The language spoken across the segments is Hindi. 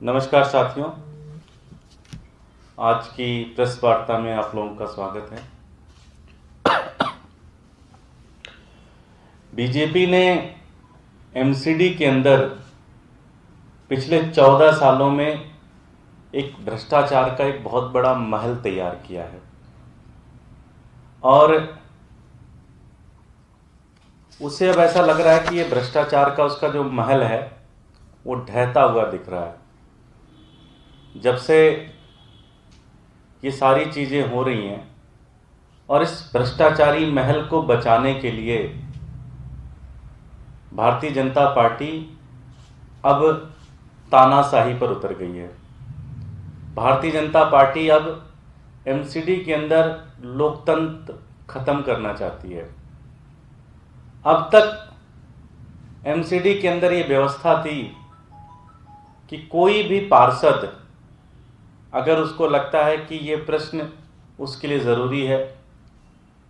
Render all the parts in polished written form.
नमस्कार साथियों, आज की प्रेस वार्ता में आप लोगों का स्वागत है। बीजेपी ने एमसीडी के अंदर पिछले 14 सालों में एक भ्रष्टाचार का एक बहुत बड़ा महल तैयार किया है और उसे अब ऐसा लग रहा है कि ये भ्रष्टाचार का उसका जो महल है वो ढहता हुआ दिख रहा है। जब से ये सारी चीज़ें हो रही हैं और इस भ्रष्टाचारी महल को बचाने के लिए भारतीय जनता पार्टी अब तानाशाही पर उतर गई है। भारतीय जनता पार्टी अब एमसीडी के अंदर लोकतंत्र खत्म करना चाहती है। अब तक एमसीडी के अंदर ये व्यवस्था थी कि कोई भी पार्षद अगर उसको लगता है कि ये प्रश्न उसके लिए ज़रूरी है,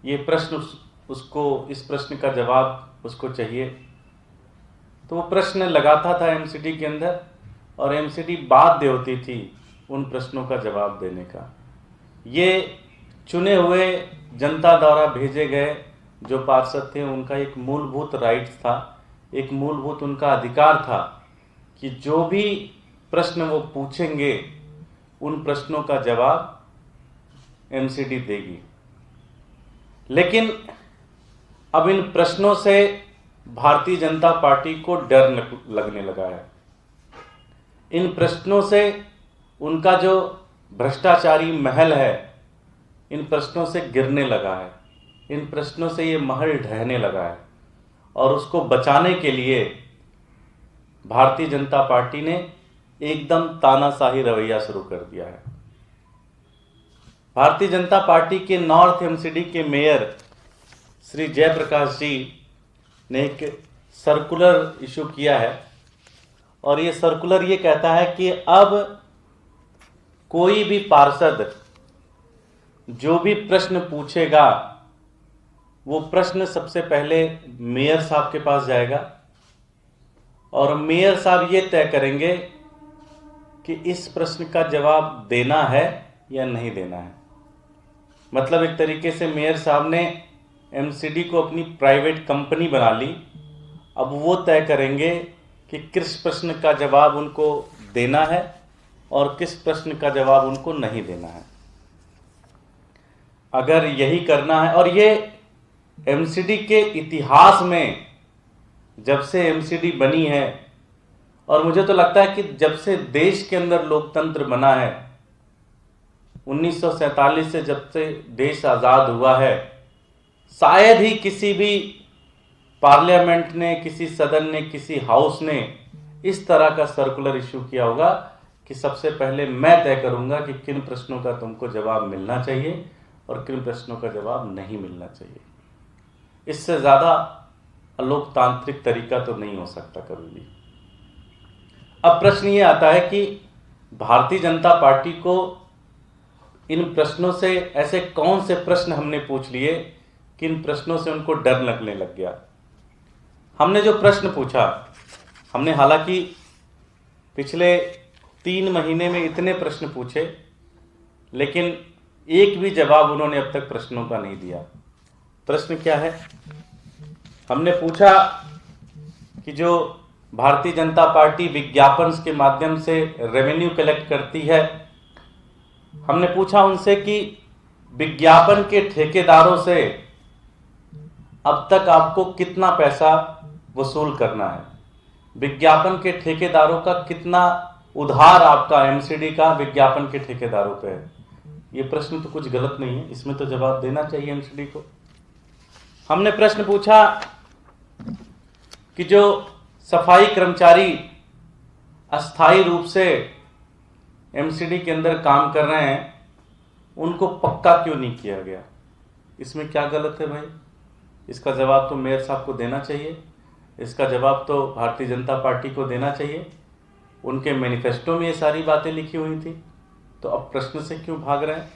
ये प्रश्न उसको इस प्रश्न का जवाब उसको चाहिए, तो वो प्रश्न लगाता था एमसीडी के अंदर और एमसीडी बाध्य होती थी उन प्रश्नों का जवाब देने का। ये चुने हुए जनता द्वारा भेजे गए जो पार्षद थे उनका एक मूलभूत राइट्स था, एक मूलभूत उनका अधिकार था कि जो भी प्रश्न वो पूछेंगे उन प्रश्नों का जवाब एमसीडी देगी। लेकिन अब इन प्रश्नों से भारतीय जनता पार्टी को डर लगने लगा है। इन प्रश्नों से उनका जो भ्रष्टाचारी महल है इन प्रश्नों से गिरने लगा है, इन प्रश्नों से ये महल ढहने लगा है और उसको बचाने के लिए भारतीय जनता पार्टी ने एकदम तानाशाही रवैया शुरू कर दिया है। भारतीय जनता पार्टी के नॉर्थ एमसीडी के मेयर श्री जयप्रकाश जी ने एक सर्कुलर इशू किया है और ये सर्कुलर ये कहता है कि अब कोई भी पार्षद जो भी प्रश्न पूछेगा वो प्रश्न सबसे पहले मेयर साहब के पास जाएगा और मेयर साहब ये तय करेंगे कि इस प्रश्न का जवाब देना है या नहीं देना है। मतलब एक तरीके से मेयर साहब ने एमसीडी को अपनी प्राइवेट कंपनी बना ली। अब वो तय करेंगे कि किस प्रश्न का जवाब उनको देना है और किस प्रश्न का जवाब उनको नहीं देना है। अगर यही करना है, और ये एमसीडी के इतिहास में जब से एमसीडी बनी है और मुझे तो लगता है कि जब से देश के अंदर लोकतंत्र बना है 1947 से जब से देश आज़ाद हुआ है, शायद ही किसी भी पार्लियामेंट ने, किसी सदन ने, किसी हाउस ने इस तरह का सर्कुलर इशू किया होगा कि सबसे पहले मैं तय करूंगा कि किन प्रश्नों का तुमको जवाब मिलना चाहिए और किन प्रश्नों का जवाब नहीं मिलना चाहिए। इससे ज़्यादा लोकतांत्रिक तरीका तो नहीं हो सकता कभी भी। अब प्रश्न ये आता है कि भारतीय जनता पार्टी को इन प्रश्नों से, ऐसे कौन से प्रश्न हमने पूछ लिए कि इन प्रश्नों से उनको डर लगने लग गया। हमने जो प्रश्न पूछा, हमने हालांकि पिछले 3 महीने में इतने प्रश्न पूछे लेकिन एक भी जवाब उन्होंने अब तक प्रश्नों का नहीं दिया। प्रश्न क्या है? हमने पूछा कि जो भारतीय जनता पार्टी विज्ञापन के माध्यम से रेवेन्यू कलेक्ट करती है, हमने पूछा उनसे कि विज्ञापन के ठेकेदारों से अब तक आपको कितना पैसा वसूल करना है, विज्ञापन के ठेकेदारों का कितना उधार आपका एमसीडी का विज्ञापन के ठेकेदारों पे है। ये प्रश्न तो कुछ गलत नहीं है, इसमें तो जवाब देना चाहिए एमसीडी को। हमने प्रश्न पूछा कि जो सफाई कर्मचारी अस्थायी रूप से एमसीडी के अंदर काम कर रहे हैं उनको पक्का क्यों नहीं किया गया, इसमें क्या गलत है भाई? इसका जवाब तो मेयर साहब को देना चाहिए, इसका जवाब तो भारतीय जनता पार्टी को देना चाहिए। उनके मैनिफेस्टो में ये सारी बातें लिखी हुई थी, तो अब प्रश्न से क्यों भाग रहे हैं?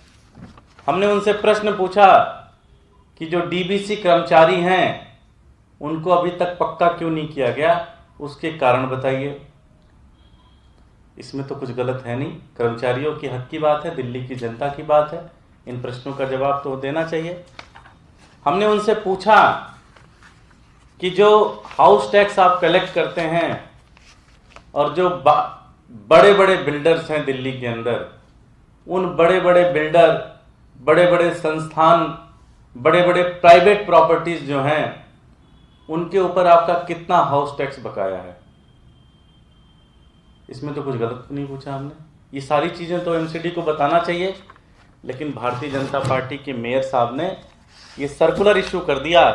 हमने उनसे प्रश्न पूछा कि जो डीबीसी कर्मचारी हैं उनको अभी तक पक्का क्यों नहीं किया गया, उसके कारण बताइए। इसमें तो कुछ गलत है नहीं, कर्मचारियों की हक की बात है, दिल्ली की जनता की बात है, इन प्रश्नों का जवाब तो देना चाहिए। हमने उनसे पूछा कि जो हाउस टैक्स आप कलेक्ट करते हैं और जो बड़े बड़े बिल्डर्स हैं दिल्ली के अंदर, उन बड़े बड़े बिल्डर, बड़े बड़े संस्थान, बड़े बड़े प्राइवेट प्रॉपर्टीज जो हैं, उनके ऊपर आपका कितना हाउस टैक्स बकाया है? इसमें तो कुछ गलत नहीं पूछा हमने। ये सारी चीज़ें तो एमसीडी को बताना चाहिए, लेकिन भारतीय जनता पार्टी के मेयर साहब ने ये सर्कुलर इशू कर दिया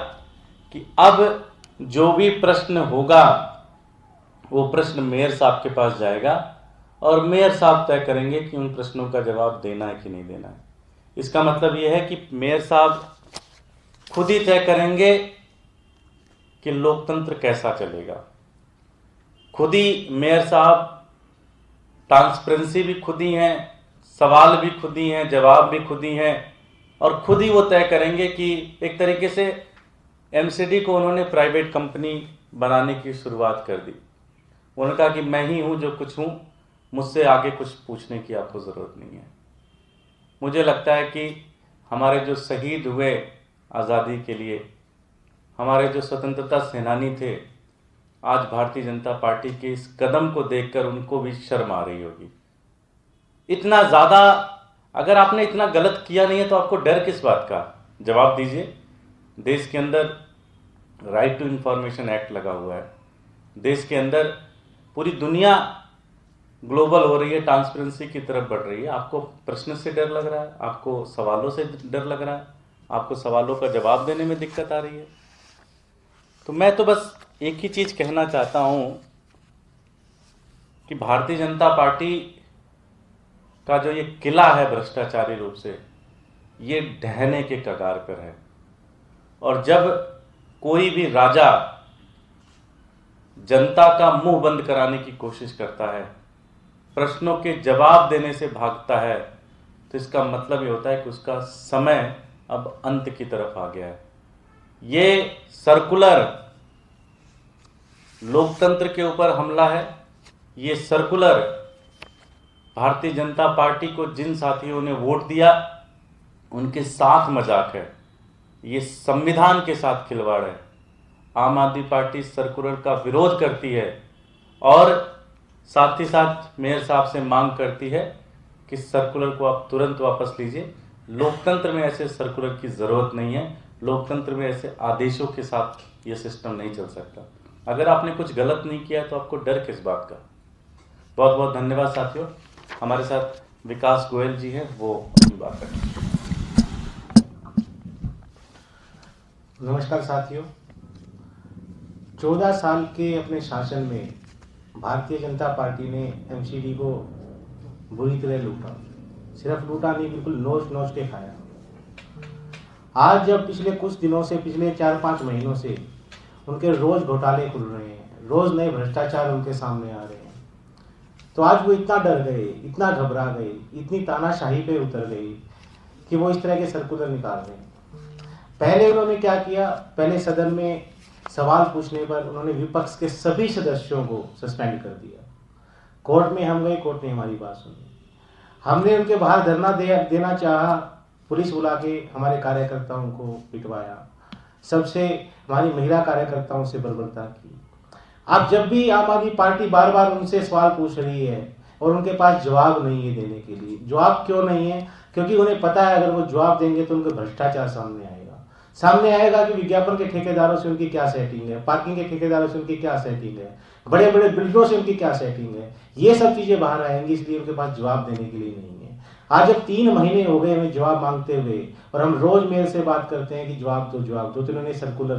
कि अब जो भी प्रश्न होगा वो प्रश्न मेयर साहब के पास जाएगा और मेयर साहब तय करेंगे कि उन प्रश्नों का जवाब देना है कि नहीं देना है। इसका मतलब ये है कि मेयर साहब खुद ही तय करेंगे कि लोकतंत्र कैसा चलेगा। खुद ही मेयर साहब ट्रांसपेरेंसी भी खुद ही हैं, सवाल भी खुद ही हैं, जवाब भी खुद ही हैं, और खुद ही वो तय करेंगे कि एक तरीके से एमसीडी को उन्होंने प्राइवेट कंपनी बनाने की शुरुआत कर दी। उन्होंने कहा कि मैं ही हूँ जो कुछ हूँ, मुझसे आगे कुछ पूछने की आपको ज़रूरत नहीं है। मुझे लगता है कि हमारे जो शहीद हुए आज़ादी के लिए, हमारे जो स्वतंत्रता सेनानी थे, आज भारतीय जनता पार्टी के इस कदम को देखकर उनको भी शर्म आ रही होगी। इतना ज़्यादा, अगर आपने इतना गलत किया नहीं है तो आपको डर किस बात का? जवाब दीजिए। देश के अंदर राइट टू इंफॉर्मेशन एक्ट लगा हुआ है, देश के अंदर पूरी दुनिया ग्लोबल हो रही है, ट्रांसपेरेंसी की तरफ बढ़ रही है। आपको प्रश्न से डर लग रहा है, आपको सवालों से डर लग रहा है, आपको सवालों का जवाब देने में दिक्कत आ रही है। तो मैं तो बस एक ही चीज़ कहना चाहता हूँ कि भारतीय जनता पार्टी का जो ये किला है भ्रष्टाचारी रूप से, ये ढहने के कगार पर है। और जब कोई भी राजा जनता का मुंह बंद कराने की कोशिश करता है, प्रश्नों के जवाब देने से भागता है, तो इसका मतलब ये होता है कि उसका समय अब अंत की तरफ आ गया है। ये सर्कुलर लोकतंत्र के ऊपर हमला है। ये सर्कुलर भारतीय जनता पार्टी को जिन साथियों ने वोट दिया उनके साथ मजाक है। ये संविधान के साथ खिलवाड़ है। आम आदमी पार्टी सर्कुलर का विरोध करती है और साथ ही साथ मेयर साहब से मांग करती है कि सर्कुलर को आप तुरंत वापस लीजिए। लोकतंत्र में ऐसे सर्कुलर की ज़रूरत नहीं है। लोकतंत्र में ऐसे आदेशों के साथ ये सिस्टम नहीं चल सकता। अगर आपने कुछ गलत नहीं किया तो आपको डर किस बात का? बहुत बहुत धन्यवाद साथियों। हमारे साथ विकास गोयल जी हैं, वो अपनी बात करें। नमस्कार साथियों। 14 साल के अपने शासन में भारतीय जनता पार्टी ने एमसीडी को बुरी तरह लूटा। सिर्फ लूटा नहीं, बिल्कुल नोच नोच के खाया। आज जब पिछले कुछ दिनों से, पिछले 4-5 महीनों से उनके रोज घोटाले खुल रहे हैं, रोज नए भ्रष्टाचार उनके सामने आ रहे हैं, तो आज वो इतना डर गए, इतना घबरा गए, इतनी तानाशाही पे उतर गई कि वो इस तरह के सर्कुलर निकाल रहे हैं। पहले उन्होंने क्या किया, पहले सदन में सवाल पूछने पर उन्होंने विपक्ष के सभी सदस्यों को सस्पेंड कर दिया। कोर्ट में हम गए, कोर्ट ने हमारी बात सुनी। हमने उनके बाहर धरना देना चाहा, पुलिस बुला के हमारे कार्यकर्ताओं को पिटवाया, सबसे हमारी महिला कार्यकर्ताओं से बर्बरता की। अब जब भी आम आदमी पार्टी बार बार उनसे सवाल पूछ रही है और उनके पास जवाब नहीं है देने के लिए। जवाब क्यों नहीं है? क्योंकि उन्हें पता है अगर वो जवाब देंगे तो उनका भ्रष्टाचार सामने आएगा कि विज्ञापन के ठेकेदारों से उनकी क्या सेटिंग है, पार्किंग के ठेकेदारों से उनकी क्या सेटिंग है, बड़े बड़े बिल्डरों से उनकी क्या सेटिंग है। ये सब चीजें बाहर आएंगी, इसलिए उनके पास जवाब देने के लिए नहीं है। आज जब 3 महीने हो गए हमें जवाब मांगते हुए और हम रोज मेयर से बात करते हैं कि जवाब दो, तो इन्होंने सर्कुलर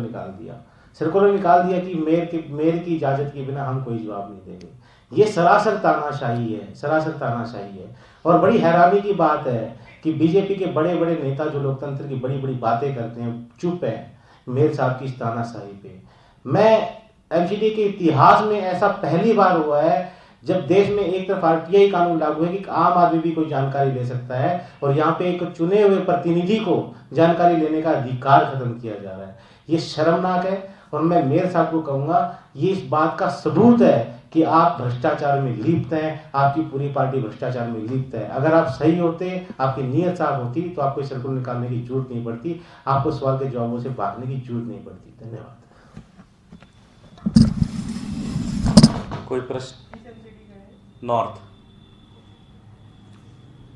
निकाल दिया कि मेयर की इजाजत के बिना हम कोई जवाब नहीं देंगे। ये सरासर तानाशाही है। और बड़ी हैरानी की बात है कि बीजेपी के बड़े बड़े नेता जो लोकतंत्र की बड़ी बड़ी बातें करते हैं, चुप है मेयर साहब की इस तानाशाही पे। मैं एमसीडी के इतिहास में ऐसा पहली बार हुआ है जब देश में एक तरफ आरटीआई कानून लागू है कि आम आदमी भी कोई जानकारी ले सकता है, और यहाँ पे एक चुने हुए प्रतिनिधि को जानकारी लेने का अधिकार खत्म किया जा रहा है। ये शर्मनाक है। और मैं मेयर साहब को कहूँगा, ये इस बात का सबूत है कि आप भ्रष्टाचार में लिप्त हैं, आपकी पूरी पार्टी भ्रष्टाचार में लिप्त है। अगर आप सही होते, आपकी नीयत साफ होती, तो आपको सर्कुलर निकालने की जरूरत नहीं पड़ती, आपको सवाल के जवाबों से भागने की जरूरत नहीं पड़ती। धन्यवाद। कोई प्रश्न? नॉर्थ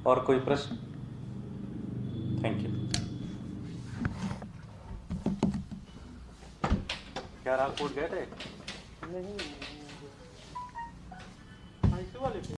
और कोई प्रश्न? Thank you. क्या राजकोट गए थे? नहीं, ऐसे वाले थे।